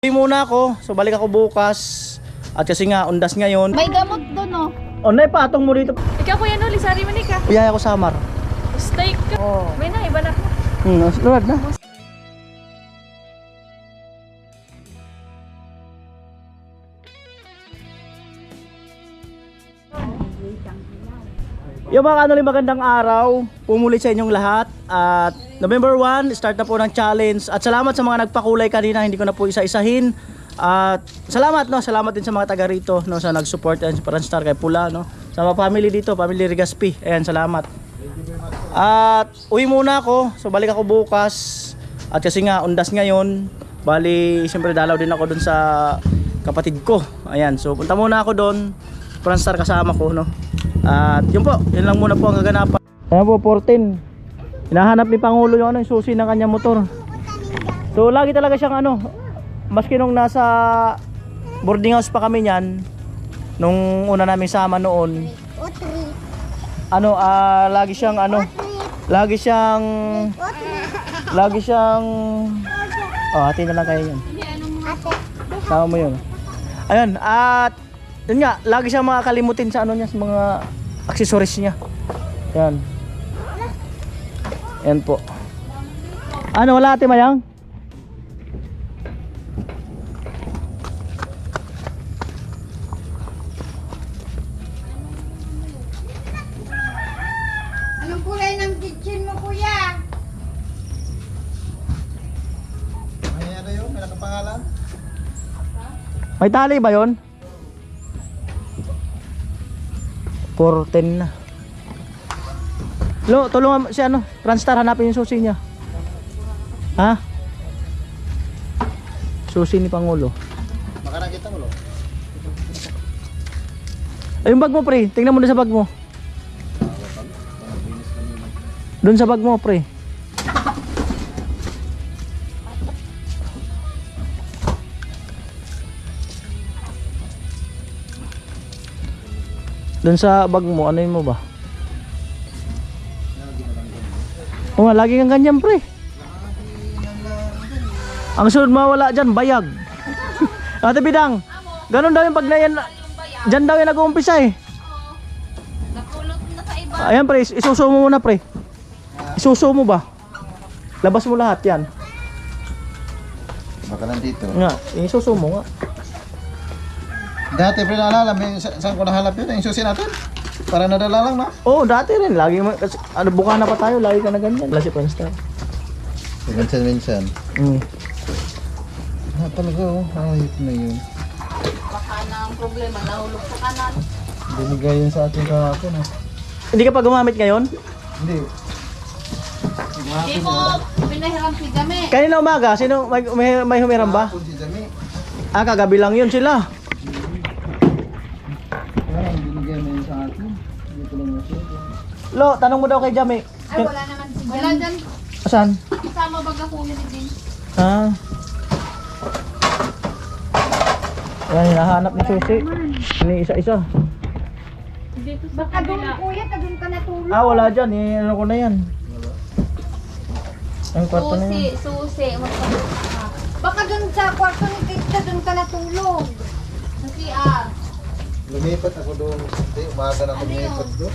Uwi muna ako, so balik ako bukas. At kasi nga, undas ngayon. May gamot doon, oh. O, naipatong mo dito. Ikaw po yan, Lisari Manika. Iyaya ko Samar. Steak ka. Oo. May na, iba na. Lord na. Yung mga kanoli, magandang araw. Pumulit sa inyong lahat. At November 1, start na po ng challenge. At salamat sa mga nagpakulay kanina, hindi ko na po isa-isahin. At salamat, no, salamat din sa mga taga rito, no, sa nag-support and Franstar kay Pula, no. Sa mga family dito, family Regaspi. Ayan, salamat. At uwi muna ako, so balik ako bukas. At kasi nga, undas ngayon. Bali, siyempre dalaw din ako dun sa kapatid ko. Ayan, so punta muna ako dun. Franstar kasama ko, no. At yun po, yun lang muna po ang kaganapan. Ayan po, 14. Hinahanap ni Pangulo yung, yung susi ng kanyang motor. So lagi talaga siyang maski nung nasa boarding house pa kami niyan, nung una namin sama noon, lagi siyang hati na lang kayo yun. Sama mo yun. Ayun, at yun nga, lagi siyang makakalimutin sa niya, sa mga accessories niya. Yan. Yan po. Wala ate Mayang? Anong kulay ng kitchen mo, kuya? May ano yun? May nakapangalan? May tali ba yun? 410 na. Lo, tulungan si Franstar, hanapin yung susi niya. Ha? Susi ni Pangulo. Baka nakita mo, lo? Ay, yung bag mo, pre. Tingnan mo na sa bag mo. Doon sa bag mo, pre. Doon sa bag mo, ano yun mo ba? O nga, lagi kang ganyan, pre. Ang sunod mawala dyan, bayag. Ate Bidang, ganun daw yung pag na yan, dyan daw yung nag-uumpisa eh. Napulot na sa iba. Ayan, pre, isuso mo muna, pre. Isuso mo ba? Labas mo lahat yan. Baka nandito. Nga, isuso mo nga. Dati, pre, naalala, saan ko nahalap yun? Yung susi natin? Para nadala lang, na? Oo, dati rin. Lagi mo, kasi, buka na pa tayo, lagi ka na ganyan. Lasi Franstar. Minsan. Talaga, oh. Ayot na yun. Baka na ang problema, nahulog sa kanan. Binigay yun sa atin kahapon, ha? Hindi ka pa gumamit ngayon? Hindi. Hindi mo pinahiram si Game. Kanina umaga, sino may humiram ba? Kahapon si Jami. Kagabi lang yun sila. Parang binigay mo yun sa atin. Dito lang yung susi. Lo, tanong mo daw kay Jami. Ay, wala naman si Wala dyan. Asan? Kasama baga huli din. Ah. Ayan, hinahanap ni Susi. Ini isa-isa. Dito sa Baka doon, kuya, doon ka natulog. Wala dyan. Ano ko na yan. Ang kwarto na yan. Susi. Baka doon sa kwarto ni Tita, doon ka natulog. Sa CR. Lumipat ako doon. Hindi, umaga na ako lumipat doon.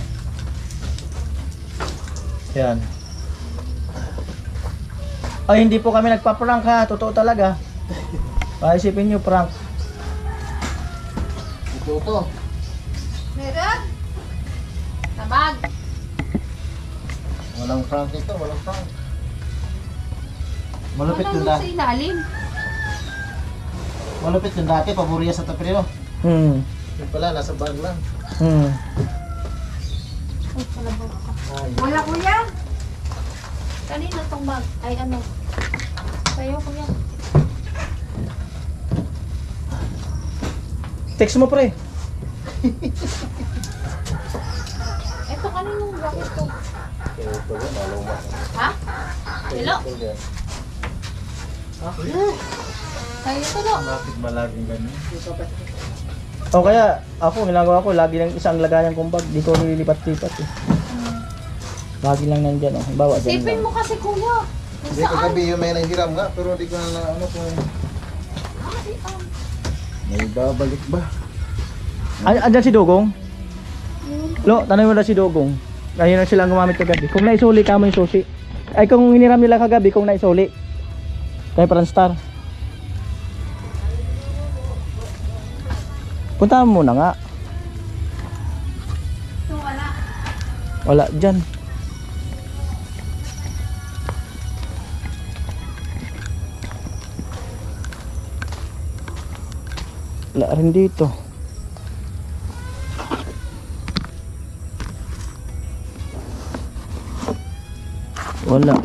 Yan. Ay, hindi po kami nagpa-prank ha. Totoo talaga. Paisipin nyo, prank. Ito to. Meron? Tabag. Walang frank ito, walang frank. Malupit yun Sa dati. ilalim. Malupit yun dati, paborya sa tapirino. Hmm. Yung pala, nasa bag lang. Hmm. Ay, Wala, kuya? Kanina tong bag. Ay ano. Sa'yo kuya. Text mo, pre. Ito kaninong bag ito. ito yun, maluma. Ha? Hello? Ito yan. Sa'yo ito lo. Bakit malaging ganun? O kaya, ako, ginagawa ko, lagi lang isang lagayan kong bag. Di ko nililipat-lipat eh. Lagi lang nandyan, bawa dyan Sipin lang. mo kasi kuya. Hindi, kagabi yung may nahiram nga, pero hindi ko na ano kung May babalik ba? Andyan si Dugong? Lo, tanong mo na si Dugong. Ngayon na silang gumamit kagabi. Kung naisuli ka mo yung susi. Ay kung hiniram nila kagabi, kung naisuli. Kay Franstar. Punta mo muna nga. So, wala. Wala dyan. Wala rin dito. Wala.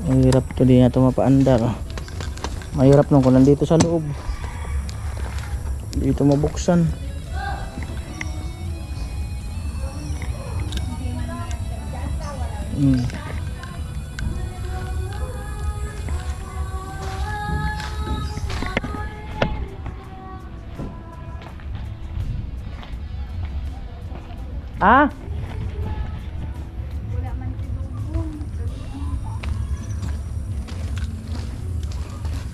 Mahirap to, di na ito mapaandar. Mahirap nung kung nandito sa loob. Dito mabuksan. Hmm. Ah?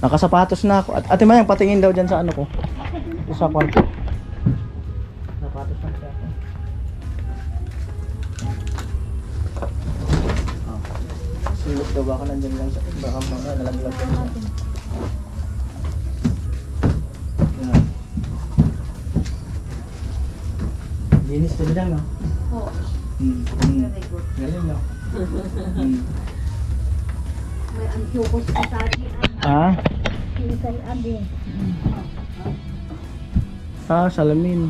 Nakasapatos na ako. At Ate Mayang, patingin daw dyan sa ano ko. Sa kwarto. Sapatos na siya ako. Silip daw baka nandyan lang sa baka mga nalaglag ka na. Yan. Linis ka lang, no? Oo. Very good. Galing, no? May antyukos sa tadi. Ah? Kinisay abi. Ah, salamin.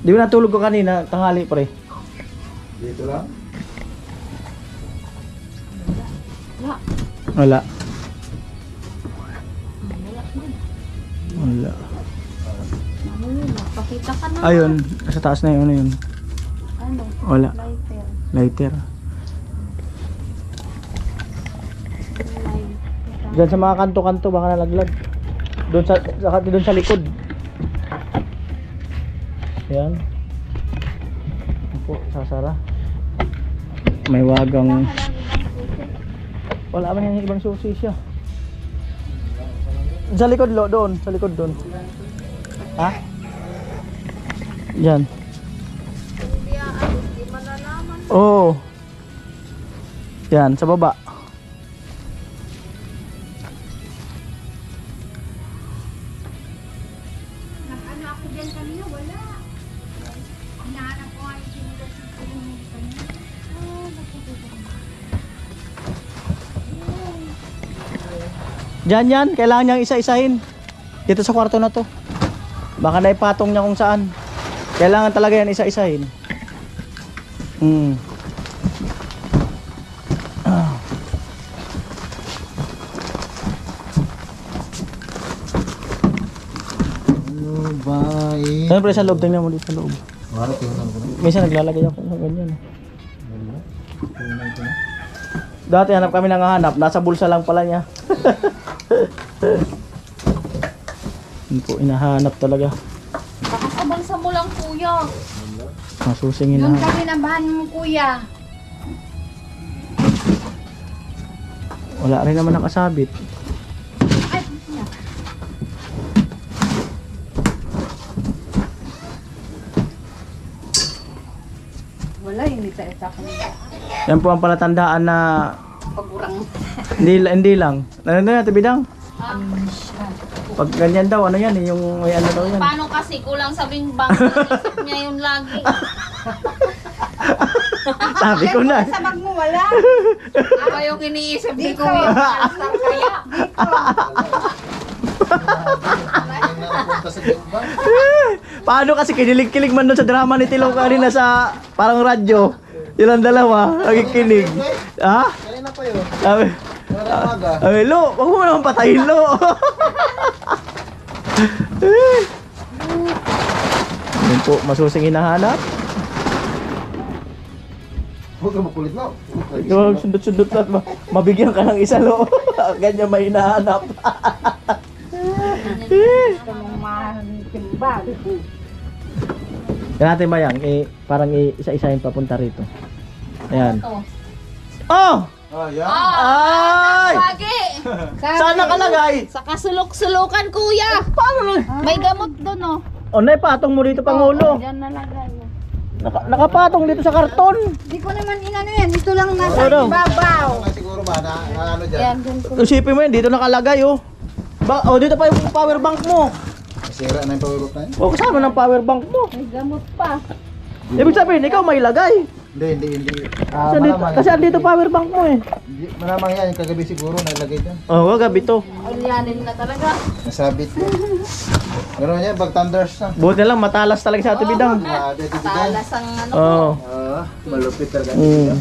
Di ba natulog ko kanina, tanghali pre? Dito lang? Wala. Wala. Wala. Ano yun? Pakita ka na. Ayun, sa taas na yun, ano yun? Ano? Wala. Lighter. Lighter. Light. Diyan sa mga kanto-kanto baka nalaglag. Doon sa likod. Ayan. Opo, sasara. May wagang. Wala man yung ibang susi siya. Sa likod lo, doon, sa likod doon. Ha? Diyan. Oo. Yan, sa baba. Ano ako dyan kanina? Wala. Hinahanap ko nga yung sinulat sa kanina. Diyan yan, kailangan niyang isa-isahin. Dito sa kwarto na to. Baka naipatong niya kung saan. Kailangan talaga yan isa-isahin. Hmm. Ah. Ano ba eh? Siyempre sa loob, tingnan mo dito sa loob. Mara, tingnan ko na. Minsan naglalagay ako ng ganyan. Wala. Tingnan ko na. Dati hanap kami ng hanap, nasa bulsa lang pala niya. Yun po, inahanap talaga. Baka sa bansa mo lang, kuya. Masusing Doon inahanap. kami nabahan mo kuya. Wala rin naman nakasabit. Ay, wala yung isa-isa ko. Yan po ang palatandaan na Pagurang. hindi lang. Ano na natin bidang? Pag ganyan daw, ano yan, yung may ano daw yan. Paano kasi kulang sa bingbang? Isip niya yun lagi. Sabi ko na. Sa bag mo wala. Iba yung iniisip ni kuya. Alasar kaya. Ayun na napunta sa Jumban. Paano kasi kinilig-kilig man doon sa drama ni Tilo kanina sa parang radyo. Ilang dalawa, nakikinig. Ha? Kanina pa yun. Sabi, Wala maga. Lo, wag mo naman patayin, Lo. Yan po, masusing hinahanap. Huwag ka makulit na. Ikaw sundot-sundot lang. Mabigyan ka ng isa, Lo. Ganyan may hinahanap. Gusto mong mahal-timbag. Yan natin ba yan? Parang isa-isahin papunta rito. Ayan. Ito. Oh! Oh, yan. Ay! Pagi! Saan nakalagay? Sa kasulok-sulukan, kuya! Paano na? May gamot doon, oh. O, nay, patong mo dito, Pangulo. Diyan nalagay. Nakapatong dito sa karton. Di ko naman inano yan. Ito lang nasa Ano? ibabaw. Siguro ba na ano dyan? Yan, dyan ko. Isipin mo yun, dito nakalagay, oh. Dito pa yung power bank mo. Sira na yung power bank na yun. O, kasama ng power bank mo. May gamot pa. Ibig sabihin, ikaw may lagay. Hindi. Kasi andito power bank mo eh. Malamang yan, yung kagabi siguro nalagay dyan. Oo, gabi to. Alyanin na talaga. Nasabit yan. Meron yan, pag thunders na. Buti na lang, matalas talaga sa Ate Bidang. Grabe, dito dyan. Talas ang ano ko. Oo. Malupit talaga. Mm.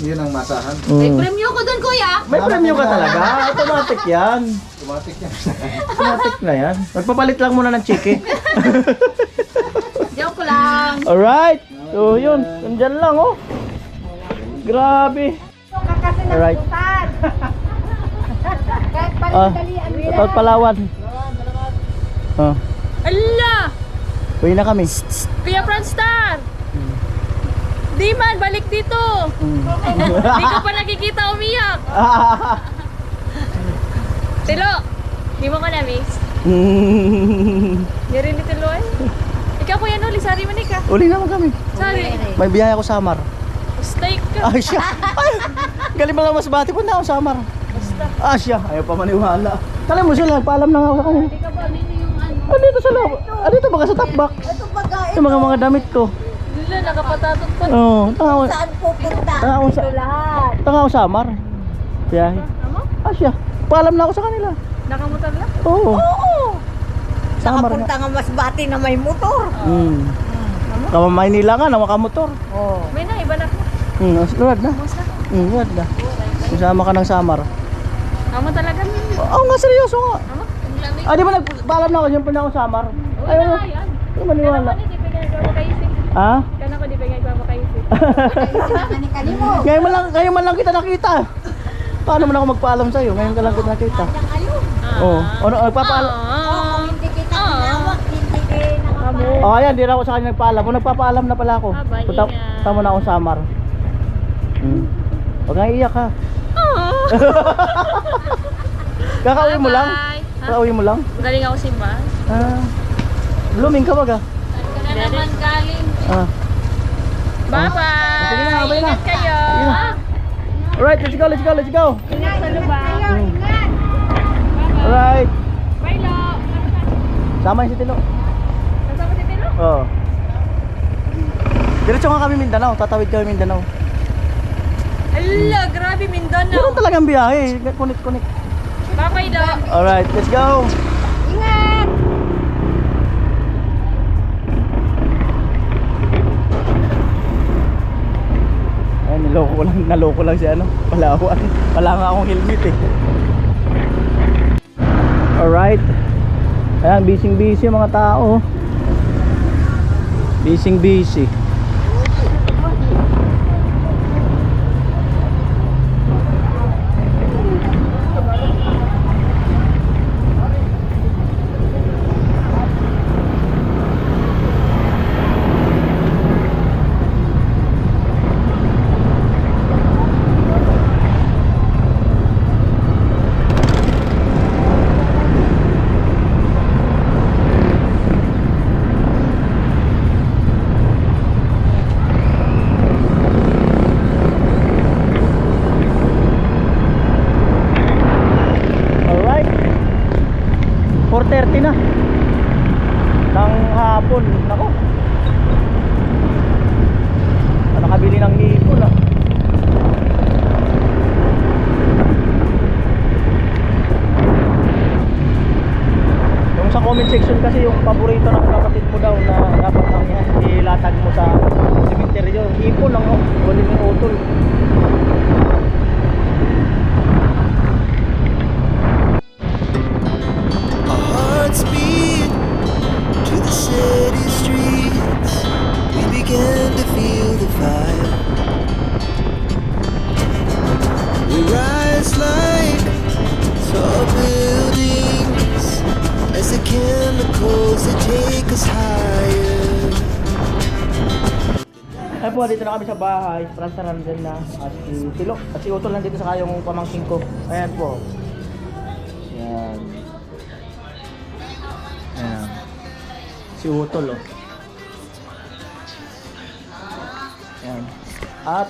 Yun ang masahan. May Mm. premyo ko doon, kuya. May premyo ka talaga. Automatic yan. Automatic yan. Automatic na yan. Magpapalit lang muna ng chiki. Joke lang. Alright. So yun, nandyan lang oh. Grabe. Ito ka kasi Alright. nagputan. Kahit Ah, palidalian mo Taot Palawan. Ah, Ala! uwi na kami. Kuya Franstar! Di man, balik dito! Mm. Di ko pa nakikita umiyak! Tilo! Di mo ka na-miss? Di rin ni Tilo eh. Ikaw kuya Noli, sari man ka. Uli naman kami. Sari. May biyaya ko Samar. Steak ka. Ay siya. Ay, galing mo lang mas bati. Punta ako Samar. Basta. Ah siya. Ayaw pa maniwala. Kala mo sila. Paalam na nga ako sa kanya. Hindi ka ba nito yung ano? Andito sa loob. Andito baka sa top box. Ito baga, Yung mga damit ko. Lila, nakapatatot pa. Oo. Tanga ako. saan pupunta? Tanga ako sa... Ito lahat. Tanga ako Samar. Biyahe. Ano? Ah siya. Paalam na ako sa kanila. Nakamutan lang? Oo. Oo. Samar nga. Nakapunta nga mas bati na may motor. Kama Maynila nga, nakamotor. Oo. May na, iba na ko. Luwad na. Basta. Luwad na. Kasama ka ng Samar. Amo talaga niya. Oo nga, seryoso nga. Amo? Ang lamig. Ah, di ba nagpaalam na ako, siyempre na ako Samar. Uy, Ayun, na, yan. hindi maniwala. Kana ko, di pa nagpapakaisip. Ha? Kana ko, di pa nagpapakaisip. Sinama ni Kanimo. Ngayon man lang kita nakita. Paano man ako magpaalam sa'yo? Ngayon ka lang kita nakita. Yan kayo. Oo. Ano, nagpapaalam? Kung hindi kita tinawag, hindi kayo Amo. Oh, ayan, di na ako sa kanya nagpaalam. O, nagpapaalam na pala ako. Aba, Punta ingat. mo na akong Samar. Huwag nga iiyak ha. Kakauwi mo lang? Bye. Ha? Kakauwi mo lang? Galing ako simba. Ah. Blooming ka baga? Saan ka na naman galing? Ah. Bye-bye! Sige na, bye na. Ingat kayo! Sige na. Alright, let's go, let's go, let's go. Ingat, ingat kayo, ingat. Alright. Bye, Lo! Sama yung si Tino. Kasama si Tino? Oo. Diretso nga kami Mindanao, tatawid kami Mindanao. Hala, grabe Mindanao! Meron talagang biyahe, connect. Bye-bye, Lo! Alright, let's go. Ingat. Ay, naloko lang si ano, Palawan. Wala nga akong helmet eh. Alright. Ayan, busy mga tao. Busy. Alright. 4:30 na ng hapon. Nako. Nakabili ng hipon ah. Yung sa comment section kasi yung paborito ng kapatid mo daw na dapat ang ilatag mo sa cemetery. Hipon lang oh. Huling yung utol. Hearts beat to the city streets. We began to feel the fire. We rise like tall buildings as the chemicals they take Ayan po, dito na kami sa bahay. Franz nandun na. At si Tilo. At si Utol nandito sa yung pamangkin ko. Ayan po. Ayan. Ayan. Si Utol, oh. Ayan. At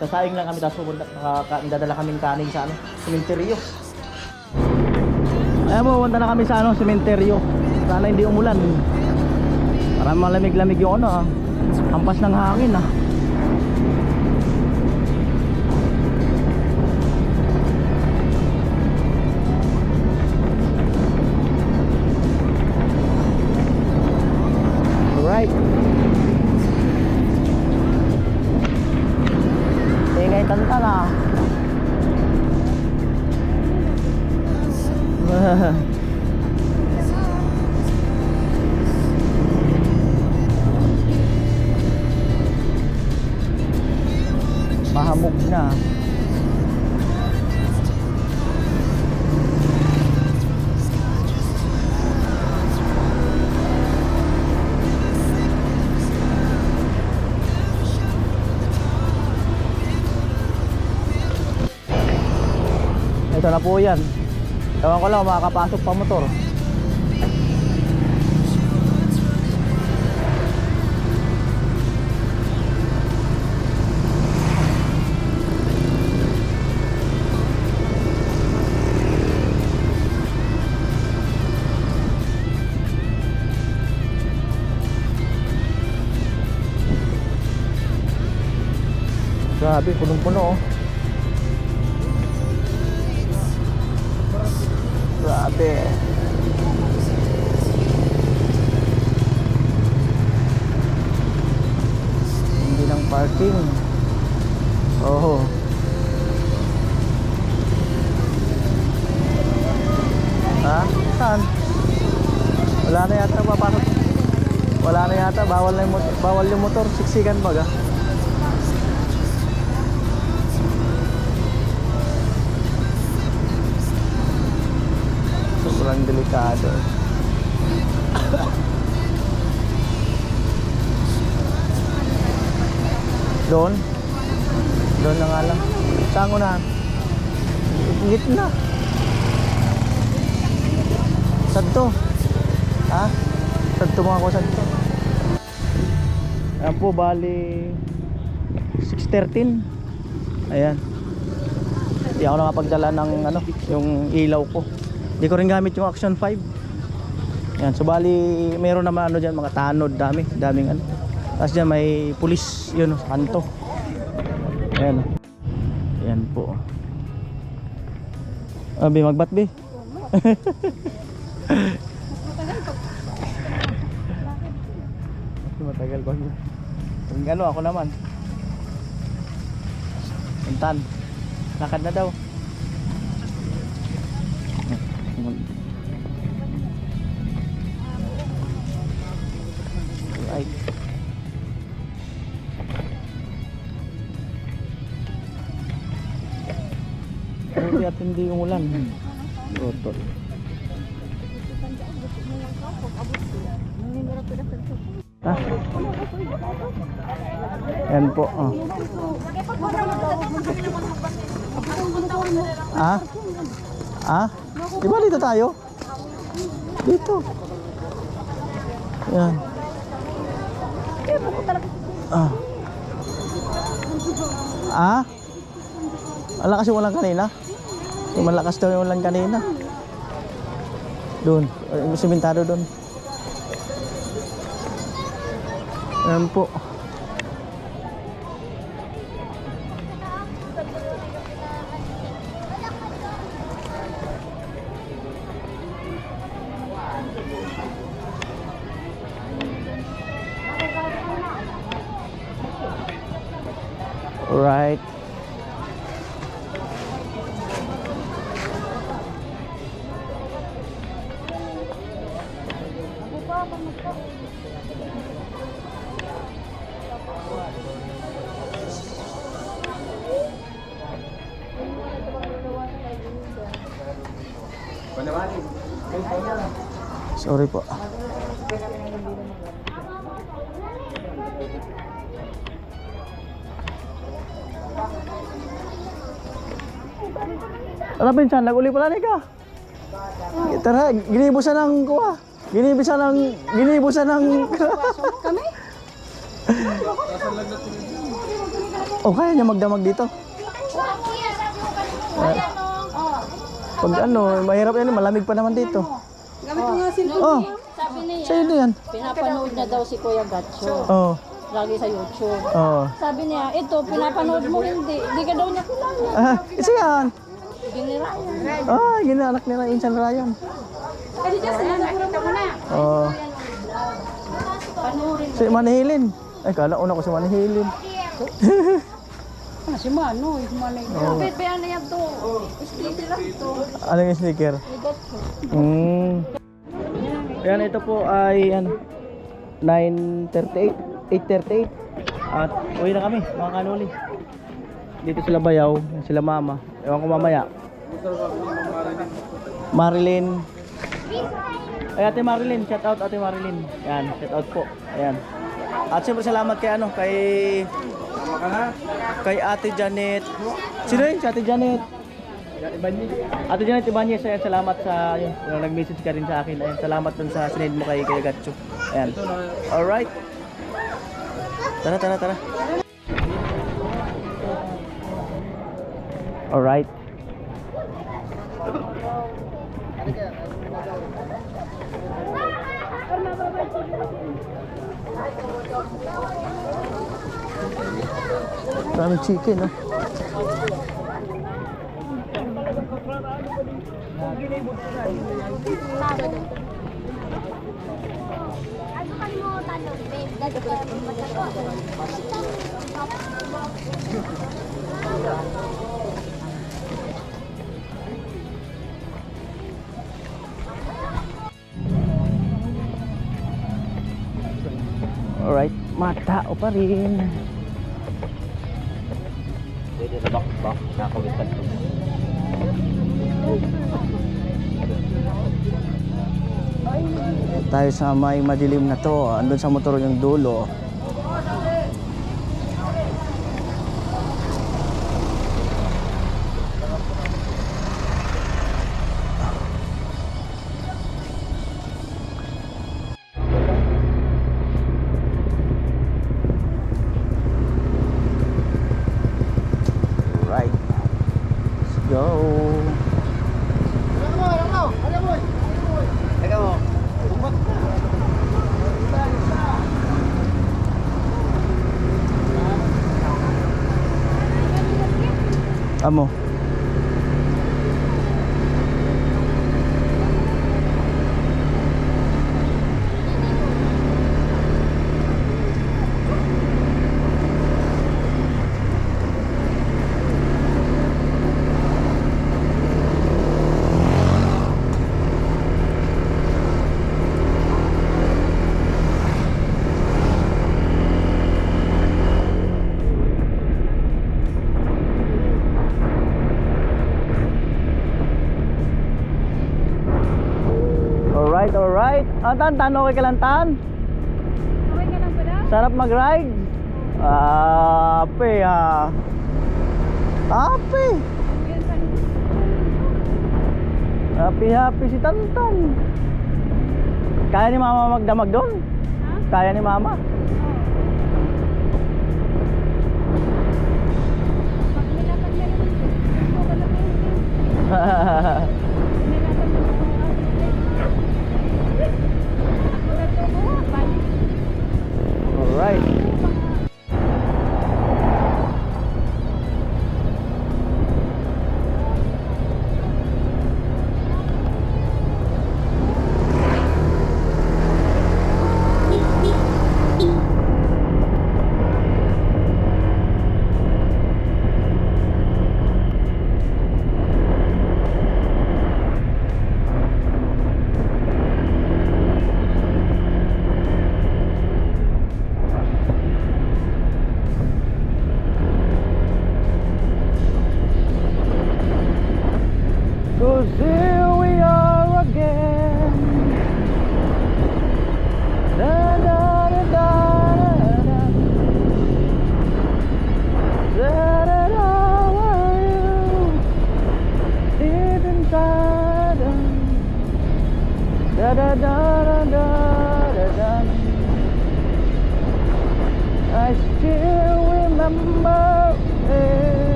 sasaing lang kami, tapos pupunta, dadala kaming kanin sa sementeryo. Ayan po, punta na kami sa sementeryo. Sana hindi umulan. Para malamig-lamig yung hampas ng hangin Alright. Ingay tantan mahamog na. Ito na po yan. Ewan ko lang makakapasok pa motor. Grabe, punong-puno Grabe. Hindi ng parking. Oh. Ha? Saan? Wala na yata papasok. Wala na yata, bawal yung motor, siksikan baga. Sobrang delikado. Doon na nga lang. Saan unahan? Gitna. Sadto. Ha? Sadto mga ko sadto. Ayan po, bali 6:13. Ayan. Hindi ako nakapagdala ng yung ilaw ko. Hindi ko rin gamit yung Action 5. Yan, so bali meron naman dyan, mga tanod, daming Tapos dyan may pulis, yun, kanto. Ayan. Ayan po. Abi, magbat, be. Matagal pa. Kung ako naman. Puntan. Lakad na daw. Right. Buti at hindi umulan. Rotol. Ah. Yan po. Di ba dito tayo? Dito. Yan. Malakas yung ulan kanina. Yung malakas daw yung ulan kanina. Doon. Yung simentado doon. Yan po. Right. Sorry po. Ano pinsan, nag-uli pala ni ka? Tara, ginibusan ng kuha. Ginibusan ng Kami? Oh, kaya niya magdamag dito. Pag ano, mahirap yan, malamig pa naman dito. Oh, Sabi niya, sa'yo yan. pinapanood niya daw si Kuya Gatcho. Oh, Lagi sa YouTube. oh. Sabi niya, ito, pinapanood mo hindi. Hindi ka daw niya kilala. Ah, isa yan. Ginira yan. Ah, ginaanak nila Insan Ryan. Oh, Panoorin. si Manihilin. Ay, kala una ko si Manihilin. Si Mano, si Mano. Oh. Bayan na yan to. Sticker lang to. Ano yung sneaker? Ayan, ito po ay ano, 8:38. At uwi na kami, mga kanuli. Dito sila Bayaw, sila Mama. Ewan ko mamaya. Marilyn. Ay, Ate Marilyn, shout out Ate Marilyn. Ayan, shout out po. Ayan. At siyempre salamat kay ano, kay Ate Janet. Sino yun? Si Ate Janet. Ate Janet Ibanez, ayan, salamat sa yun, nag-message ka rin sa akin. Ayan, salamat dun sa sinend mo kay Gatcho. Ayan. Alright. Tara. Alright. Maraming chicken, no? Ano kalimutan nun, babe? Dadagdag mo na to. Alright, matao pa rin. Pwede na bak nakawitan ko. Tayo sa may madilim na to, andun sa motor yung dulo. Right. Let's go. Amo. Alright. Tan, okay ka lang, Tan? Okay ka lang pala? Sarap mag-ride? Ape, ha? Ape! Happy si Tantan. Kaya ni Mama magdamag doon? Ha? Kaya ni Mama? Pag nilakad na yun, ito ka lang yun. Alright.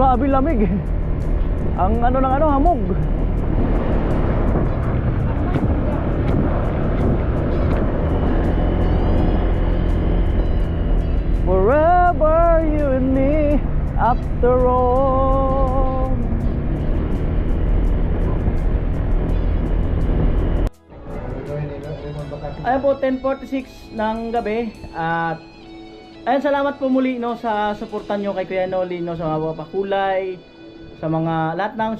Grabe lamig. Ang ano ng ano, hamog. Forever you and me after all. Ayan po, 10:46 ng gabi. At ayan, salamat po muli no sa suportan nyo kay Kuya Noli no, sa mga pakulay, sa mga lahat ng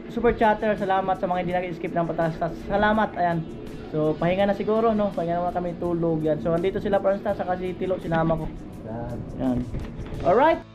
super chatter. Salamat sa mga hindi nag-skip ng patas. Salamat, ayan. So pahinga na siguro no, pahinga naman kami tulog yan. So andito sila Franz sa kasi Tilo, sinama ko. Yan. Alright.